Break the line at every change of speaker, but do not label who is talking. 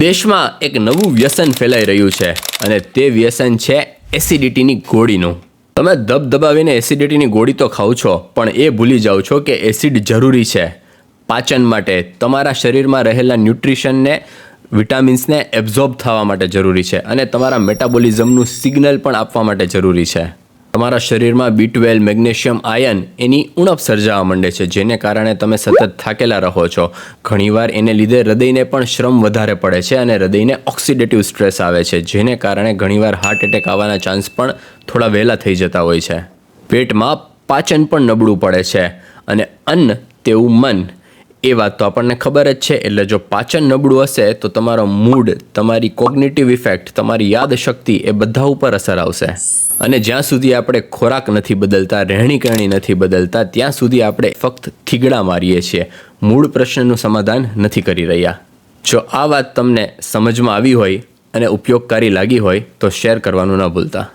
દેશમાં એક નવું વ્યસન ફેલાઈ રહ્યું છે અને તે વ્યસન છે એસિડિટીની ગોળીનું. તમે દબાવીને એસિડિટીની ગોળી તો ખાઓ છો, પણ એ ભૂલી જાઓ છો કે એસિડ જરૂરી છે પાચન માટે, તમારા શરીરમાં રહેલા ન્યુટ્રિશનને, વિટામિન્સને એબ્ઝોર્બ થવા માટે જરૂરી છે અને તમારા મેટાબોલિઝમનું સિગ્નલ પણ આપવા માટે જરૂરી છે. તમારા શરીરમાં B12, મેગ્નેશિયમ, આયન એની ઉણપ સર્જાવા માંડે છે, જેને કારણે તમે સતત થાકેલા રહો છો. ઘણીવાર એને લીધે હૃદયને પણ શ્રમ વધારે પડે છે અને હૃદયને ઓક્સિડેટિવ સ્ટ્રેસ આવે છે, જેને કારણે ઘણીવાર હાર્ટ એટેક આવવાના ચાન્સ પણ થોડા વહેલા થઈ જતા હોય છે. પેટમાં પાચન પણ નબળું પડે છે અને અન્ન તેવું મન, એ વાત તો આપણને ખબર જ છે. એટલે જો પાચન નબળું હશે તો તમારો મૂડ, તમારી કોગ્નિટિવ ઇફેક્ટ, તમારી યાદશક્તિ એ બધા ઉપર અસર આવશે. અને જ્યાં સુધી આપણે ખોરાક નથી બદલતા, રહેણીકરણી નથી બદલતા, ત્યાં સુધી આપણે ફક્ત થીગડા મારીએ છીએ, મૂળ પ્રશ્નનું સમાધાન નથી કરી રહ્યા. જો આ વાત તમને સમજમાં આવી હોય અને ઉપયોગકારી લાગી હોય તો શેર કરવાનું ન ભૂલતા.